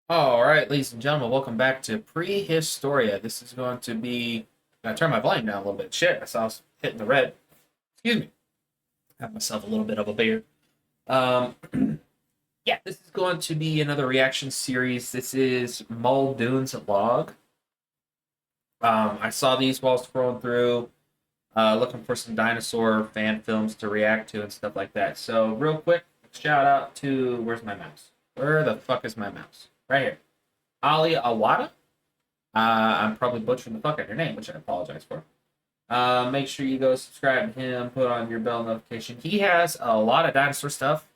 All right, ladies and gentlemen, welcome back to Prehistoria. This is going to be. I turn my volume down a little bit. Shit, I saw I was hitting the red. Excuse me. Have myself a little bit of a beer. Um, yeah, this is going to be another reaction series. This is Muldoon's Vlog. I saw these while scrolling through, looking for some dinosaur fan films to react to and stuff like that. So, real quick, shout out to where's my mouse? Where the fuck is my mouse? Right here. Ali Awada. I'm probably butchering the fuck out of your name, which I apologize for. Make sure you go subscribe to him, put on your bell notification. He has a lot of dinosaur stuff.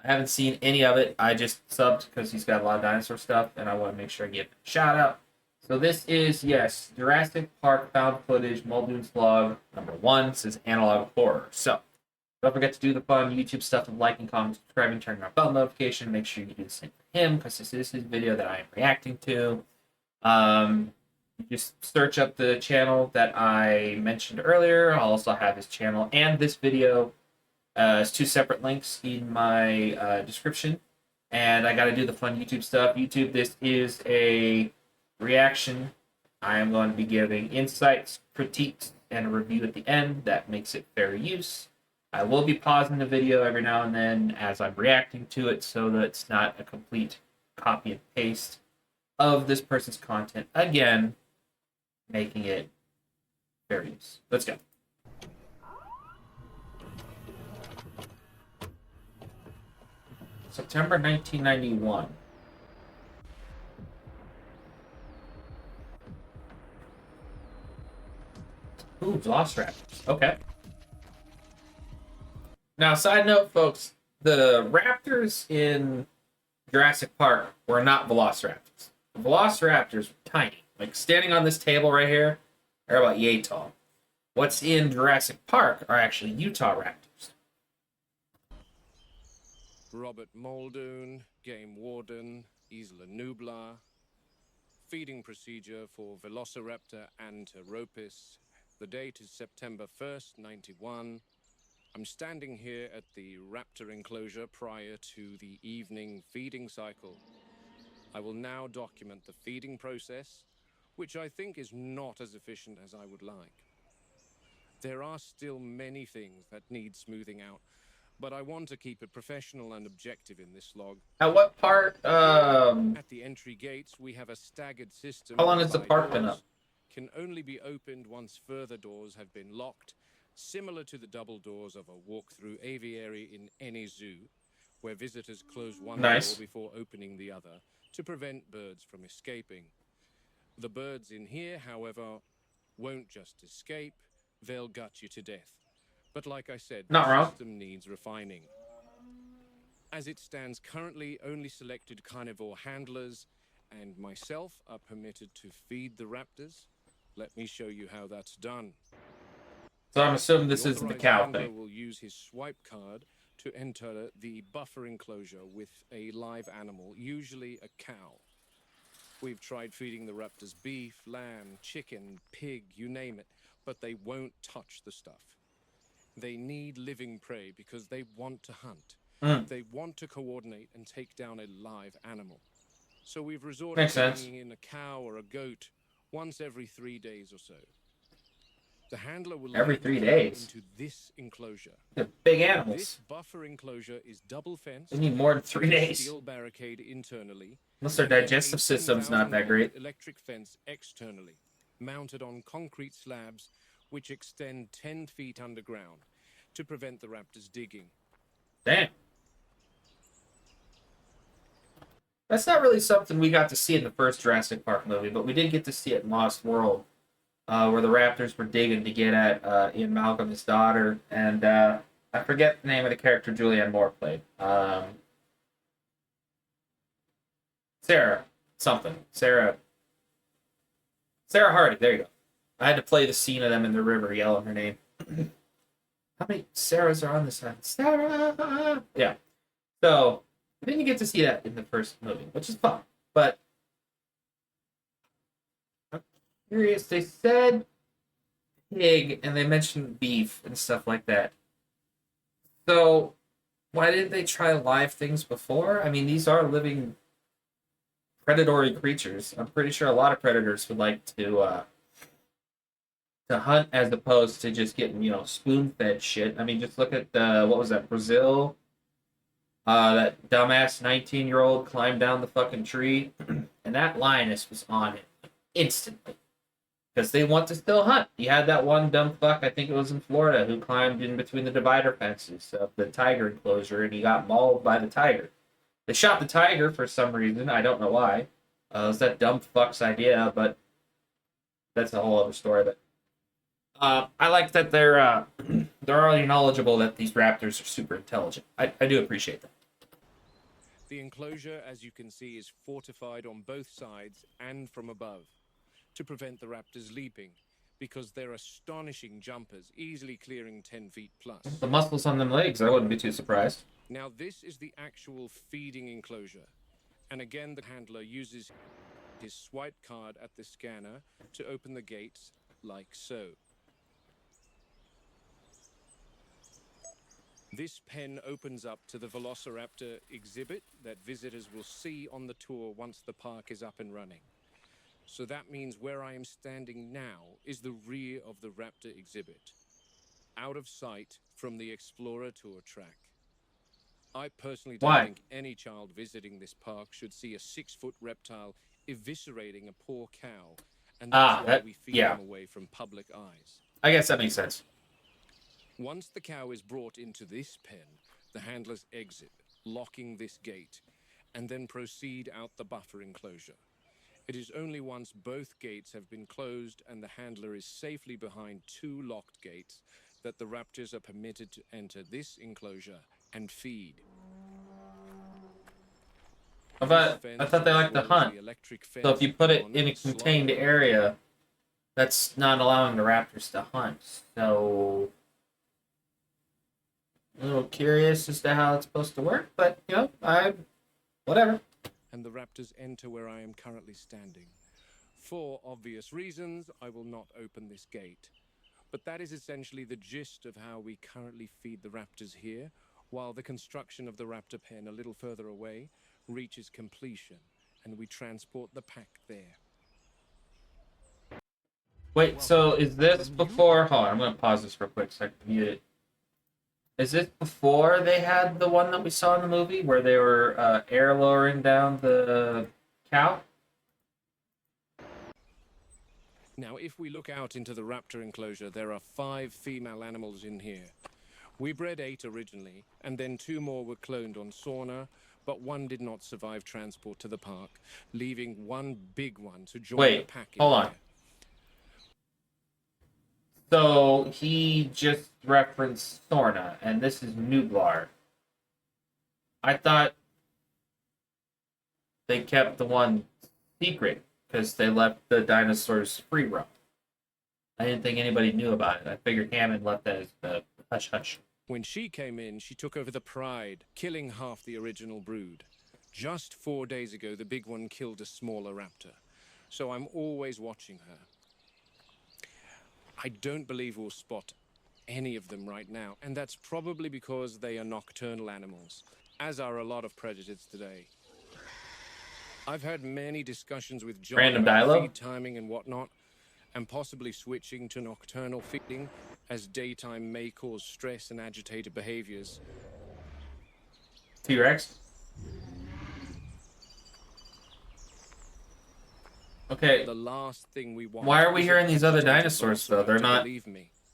I haven't seen any of it. I just subbed because he's got a lot of dinosaur stuff, and I want to make sure I give him a shout out. So this is, yes, Jurassic Park found footage, Muldoon's vlog, number 1. This is analog horror. So don't forget to do the fun YouTube stuff of liking, commenting, subscribing, turning on bell notification. Make sure you do the same for him because this is his video that I am reacting to. You just search up the channel that I mentioned earlier. I'll also have his channel and this video as 2 separate links in my description. And I got to do the fun YouTube stuff. YouTube, this is a reaction. I am going to be giving insights, critiques, and a review at the end. That makes it fair use. I will be pausing the video every now and then as I'm reacting to it so that it's not a complete copy and paste of this person's content. Again, making it fair use. Let's go. September 1991. Ooh, Velociraptors. Okay. Now, side note, folks, the raptors in Jurassic Park were not Velociraptors. The Velociraptors were tiny. Like, standing on this table right here, they're about yay tall. What's in Jurassic Park are actually Utah raptors. Robert Muldoon, Game Warden, Isla Nublar. Feeding procedure for Velociraptor anteropis. The date is September 1st, 91. I'm standing here at the raptor enclosure prior to the evening feeding cycle. I will now document the feeding process, which I think is not as efficient as I would like. There are still many things that need smoothing out, but I want to keep it professional and objective in this log. At what part, At the entry gates, we have a staggered system. How long has the park been up? Can only be opened once further doors have been locked, similar to the double doors of a walk-through aviary in any zoo, where visitors close one door before opening the other to prevent birds from escaping. The birds in here, however, won't just escape, they'll gut you to death. But like I said, the system needs refining. As it stands currently, only selected carnivore handlers and myself are permitted to feed the raptors. Let me show you how that's done. So I'm assuming this isn't the cow thing. The handler will use his swipe card to enter the buffer enclosure with a live animal, usually a cow. We've tried feeding the raptors beef, lamb, chicken, pig, you name it, but they won't touch the stuff. They need living prey because they want to hunt. They want to coordinate and take down a live animal. So we've resorted to bringing in a cow or a goat once every 3 days or so. The handler will every 3 days into this enclosure. They're big animals. This buffer enclosure is double fenced. They need more than 3 days. Steel barricade internally. Unless their digestive system's not that great. Electric fence externally, mounted on concrete slabs which extend 10 feet underground to prevent the raptors digging. Damn. That's not really something we got to see in the first Jurassic Park movie, but we did get to see it in Lost World, where the raptors were digging to get at Ian Malcolm, his daughter, and I forget the name of the character Julianne Moore played. Sarah something. Sarah Hardy, there you go. I had to play the scene of them in the river yelling her name. How many Sarahs are on this side? Sarah! Yeah. So, I didn't get to see that in the first movie, which is fun. But, I'm curious. They said pig, and they mentioned beef and stuff like that. So, why didn't they try live things before? I mean, these are living predatory creatures. I'm pretty sure a lot of predators would like to hunt as opposed to just getting, spoon fed shit. I mean, just look at the what was that, Brazil? That dumbass 19-year-old climbed down the fucking tree, and that lioness was on it instantly because they want to still hunt. You had that one dumb fuck, I think it was in Florida, who climbed in between the divider fences of the tiger enclosure, and he got mauled by the tiger. They shot the tiger for some reason. I don't know why. It was that dumb fuck's idea, but that's a whole other story. But I like that they're already knowledgeable that these raptors are super intelligent. I do appreciate that. The enclosure, as you can see, is fortified on both sides and from above to prevent the raptors leaping, because they're astonishing jumpers, easily clearing 10 feet plus. The muscles on them legs, I wouldn't be too surprised. Now this is the actual feeding enclosure, and again the handler uses his swipe card at the scanner to open the gates like so. This pen opens up to the Velociraptor exhibit that visitors will see on the tour once the park is up and running. So that means where I am standing now is the rear of the raptor exhibit, out of sight from the Explorer Tour track. I personally don't think any child visiting this park should see a 6-foot reptile eviscerating a poor cow, and that's why we feed them away from public eyes. I guess that makes sense. Once the cow is brought into this pen, the handlers exit, locking this gate, and then proceed out the buffer enclosure. It is only once both gates have been closed and the handler is safely behind 2 locked gates that the raptors are permitted to enter this enclosure and feed. I thought they like to hunt. So if you put it in a contained area, that's not allowing the raptors to hunt. So a little curious as to how it's supposed to work, but whatever. And the raptors enter where I am currently standing. For obvious reasons, I will not open this gate. But that is essentially the gist of how we currently feed the raptors here, while the construction of the raptor pen a little further away reaches completion, and we transport the pack there. Wait, so is this before... Hold on, I'm going to pause this real quick so I can mute it. Is this before they had the one that we saw in the movie where they were air lowering down the cow? Now, if we look out into the raptor enclosure, there are 5 female animals in here. We bred 8 originally, and then 2 more were cloned on Sauna, but 1 did not survive transport to the park, leaving 1 big one to join the pack. Hold on. So he just referenced Sorna, and this is Nublar. I thought they kept the one secret because they left the dinosaurs free roam. I didn't think anybody knew about it. I figured Hammond left that as the hush-hush. When she came in, she took over the pride, killing half the original brood. Just 4 days ago, the big one killed a smaller raptor. So I'm always watching her. I don't believe we'll spot any of them right now, and that's probably because they are nocturnal animals, as are a lot of predators today. I've had many discussions with John about feed timing and whatnot, and possibly switching to nocturnal feeding, as daytime may cause stress and agitated behaviors. T-Rex? Okay. The last thing we want. Why are we hearing these other dinosaurs, though? They're not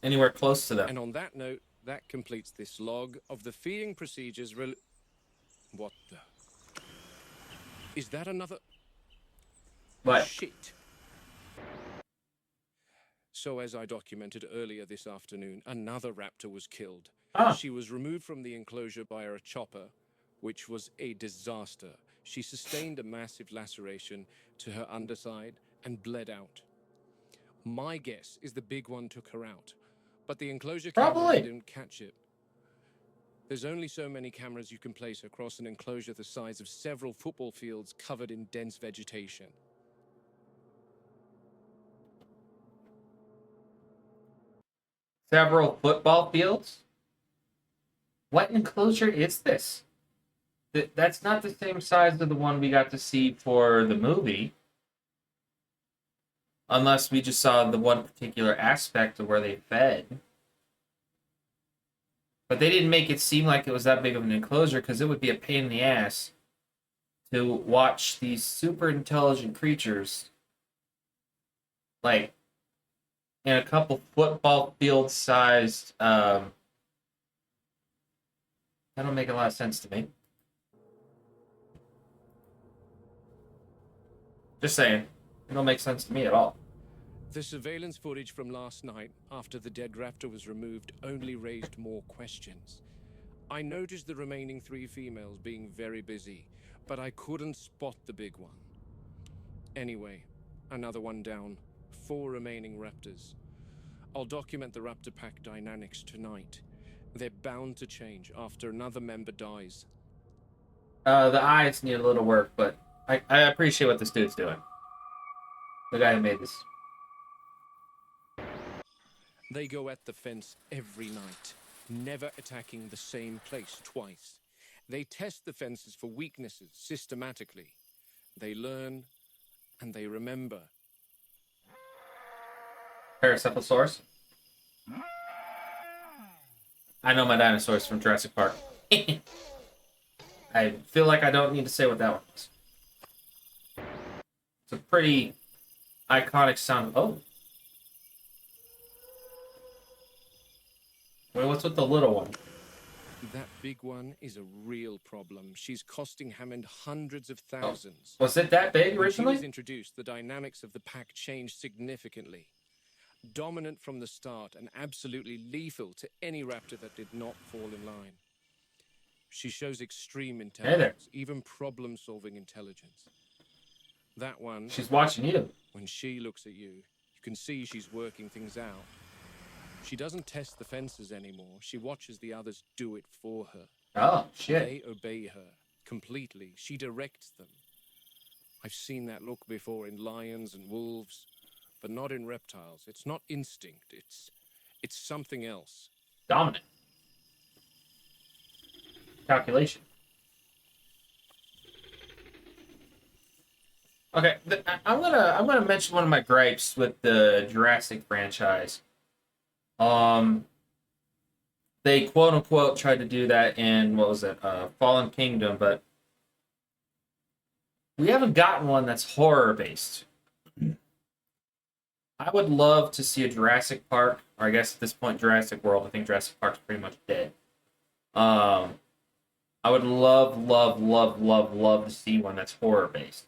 anywhere close to them. And on that note, that completes this log of the feeding procedures. What the? Is that another? What? Shit. So as I documented earlier this afternoon, another raptor was killed. She was removed from the enclosure by a chopper, which was a disaster. She sustained a massive laceration to her underside and bled out. My guess is the big one took her out, but the enclosure camera didn't catch it. There's only so many cameras you can place across an enclosure the size of several football fields covered in dense vegetation. Several football fields? What enclosure is this? That's not the same size of the one we got to see for the movie. Unless we just saw the one particular aspect of where they fed. But they didn't make it seem like it was that big of an enclosure because it would be a pain in the ass to watch these super intelligent creatures like in a couple football field sized that don't make a lot of sense to me. Just saying. It don't make sense to me at all. The surveillance footage from last night, after the dead raptor was removed, only raised more questions. I noticed the remaining 3 females being very busy, but I couldn't spot the big one. Anyway, another one down. 4 remaining raptors. I'll document the raptor pack dynamics tonight. They're bound to change after another member dies. The eyes need a little work, but I appreciate what this dude's doing. The guy who made this. They go at the fence every night, never attacking the same place twice. They test the fences for weaknesses systematically. They learn and they remember. Paracephalosaurus? I know my dinosaurs from Jurassic Park. I feel like I don't need to say what that one was. It's a pretty iconic sound. Oh. Wait, what's with the little one? That big one is a real problem. She's costing Hammond hundreds of thousands. Oh. Was it that big originally? When she was introduced, the dynamics of the pack changed significantly. Dominant from the start and absolutely lethal to any raptor that did not fall in line. She shows extreme intelligence, even problem-solving intelligence. That one... She's watching you. When she looks at you, you can see she's working things out. She doesn't test the fences anymore. She watches the others do it for her. Oh, shit. They obey her completely. She directs them. I've seen that look before in lions and wolves, but not in reptiles. It's not instinct. It's something else. Dominant. Calculation. Okay, I'm gonna mention one of my gripes with the Jurassic franchise. They quote unquote tried to do that in what was it, Fallen Kingdom, but we haven't gotten one that's horror based. I would love to see a Jurassic Park, or I guess at this point Jurassic World. I think Jurassic Park's pretty much dead. I would love to see one that's horror based.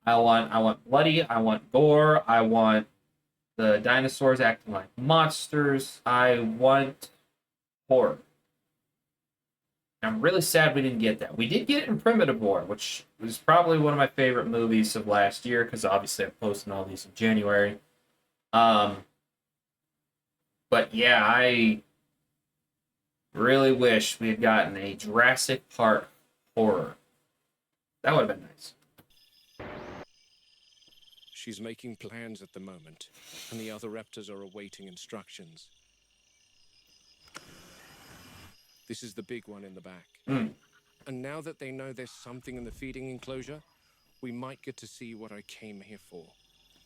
I want bloody, I want gore, I want the dinosaurs acting like monsters, I want horror. I'm really sad we didn't get that. We did get it in Primitive War, which was probably one of my favorite movies of last year, because obviously I'm posting all these in January. But yeah, I really wish we had gotten a Jurassic Park horror. That would have been nice. She's making plans at the moment, and the other raptors are awaiting instructions. This is the big one in the back. And now that they know there's something in the feeding enclosure, we might get to see what I came here for.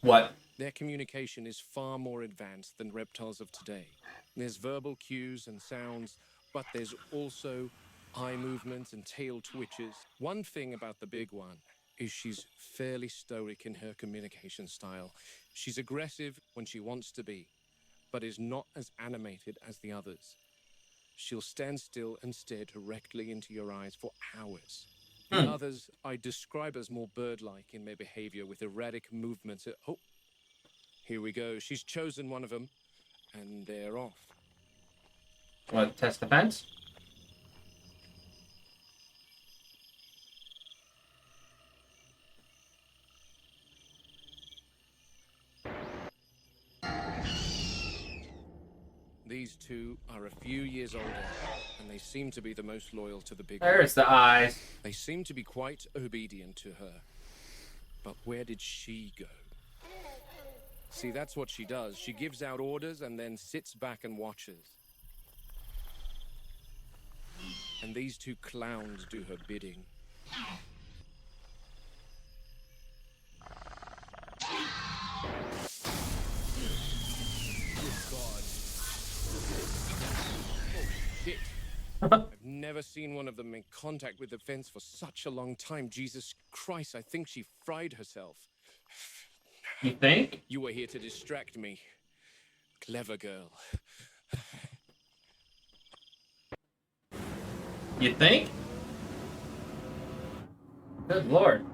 What? Their communication is far more advanced than reptiles of today. There's verbal cues and sounds, but there's also eye movements and tail twitches. One thing about the big one is she's fairly stoic in her communication style. She's aggressive when she wants to be, but is not as animated as the others. She'll stand still and stare directly into your eyes for hours. The others I describe as more bird-like in their behavior, with erratic movements. Oh, here we go. She's chosen one of them, and they're off. What, test the fence? These two are a few years older, and they seem to be the most loyal to the big There's the eyes. They seem to be quite obedient to her. But where did she go? See, that's what she does. She gives out orders and then sits back and watches. And these two clowns do her bidding. Shit. I've never seen one of them in contact with the fence for such a long time. Jesus Christ, I think she fried herself. You think? You were here to distract me. Clever girl. You think? Good Lord.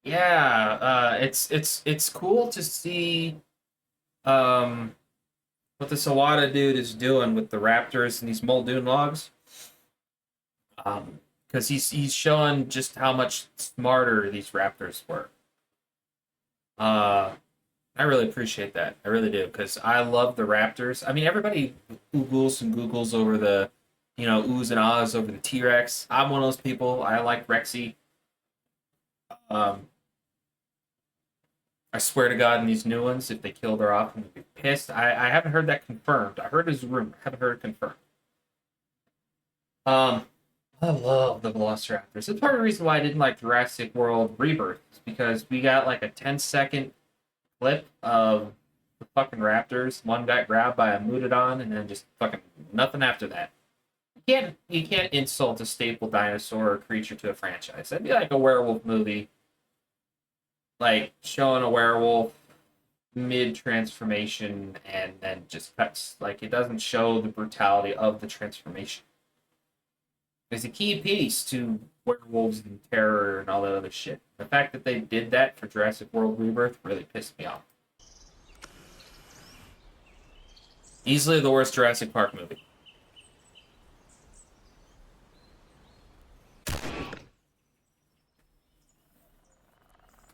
Yeah, it's cool to see what this Awada dude is doing with the Raptors and these Muldoon Vlogs. Because he's showing just how much smarter these Raptors were. I really appreciate that. I really do, because I love the Raptors. I mean, everybody Googles over the, oohs and ahs over the T-Rex. I'm one of those people. I like Rexy. Um, I swear to God, in these new ones, if they killed her off, I'm gonna be pissed. I haven't heard that confirmed. I heard it as a rumor. I haven't heard it confirmed. I love the Velociraptors. It's part of the reason why I didn't like Jurassic World Rebirth, is because we got like a 10-second clip of the fucking raptors. One got grabbed by a Muldoon, and then just fucking nothing after that. You can't insult a staple dinosaur or creature to a franchise. That'd be like a werewolf movie, like showing a werewolf mid transformation and then just cuts. Like, it doesn't show the brutality of the transformation. It's a key piece to werewolves and terror and all that other shit. The fact that they did that for Jurassic World Rebirth really pissed me off. Easily the worst Jurassic Park movie.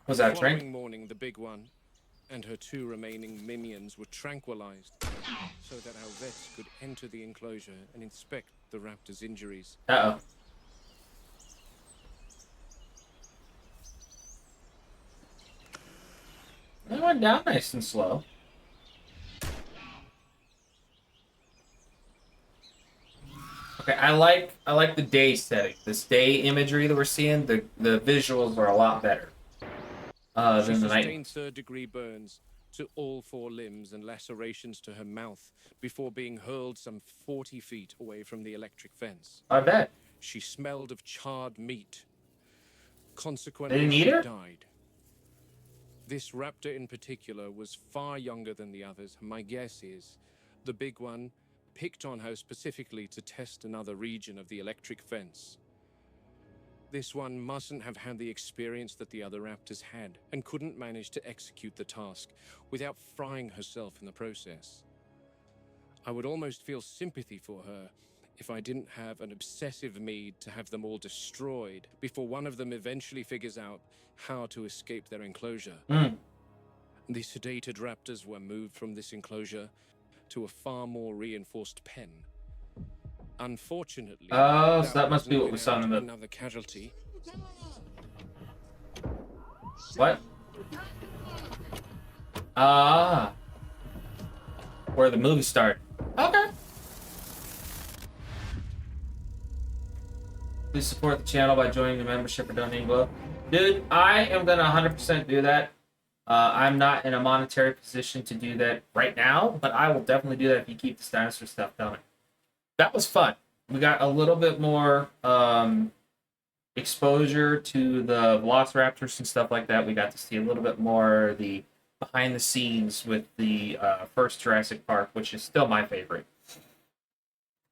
Was that a The drink? following morning, the big one and her two remaining minions were tranquilized so that our vets could enter the enclosure and inspect the raptor's injuries. Uh-oh. That went down nice and slow. Okay, I like the day setting. This day imagery that we're seeing, the visuals are a lot better than the night. She sustained third-degree burns to all four limbs and lacerations to her mouth before being hurled some 40 feet away from the electric fence. I bet. She smelled of charred meat. Consequently, They didn't eat her? she died. This raptor in particular was far younger than the others. My guess is the big one picked on her specifically to test another region of the electric fence. This one mustn't have had the experience that the other raptors had and couldn't manage to execute the task without frying herself in the process. I would almost feel sympathy for her if I didn't have an obsessive need to have them all destroyed before one of them eventually figures out how to escape their enclosure. The sedated raptors were moved from this enclosure to a far more reinforced pen. Unfortunately, Oh, so that must be what we saw in the another casualty. What? Ah. Where the movie started. Okay. Please support the channel by joining the membership or donating below. Dude, I am gonna 100% do that. I'm not in a monetary position to do that right now, but I will definitely do that if you keep this dinosaur stuff coming. That was fun. We got a little bit more exposure to the Velociraptors and stuff like that. We got to see a little bit more the behind the scenes with the first Jurassic Park, which is still my favorite.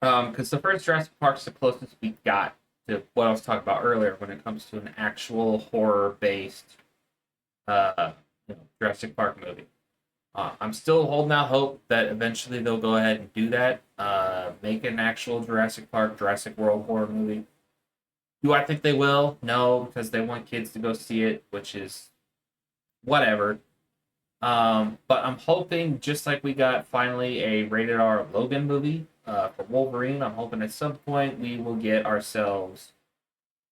Because the first Jurassic Park is the closest we got to what I was talking about earlier when it comes to an actual horror-based Jurassic Park movie. I'm still holding out hope that eventually they'll go ahead and do that. Make an actual Jurassic Park, Jurassic World horror movie. Do I think they will? No, because they want kids to go see it, which is whatever. But I'm hoping, just like we got finally a rated R Logan movie for Wolverine, I'm hoping at some point we will get ourselves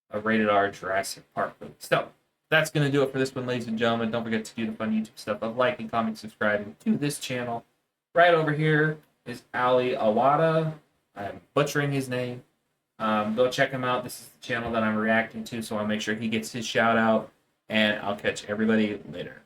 a rated R Jurassic Park movie. So, that's going to do it for this one, ladies and gentlemen. Don't forget to do the fun YouTube stuff of liking, commenting, subscribing to this channel. Right over here is Ali Awada. I'm butchering his name. Go check him out. This is the channel that I'm reacting to, so I'll make sure he gets his shout out. And I'll catch everybody later.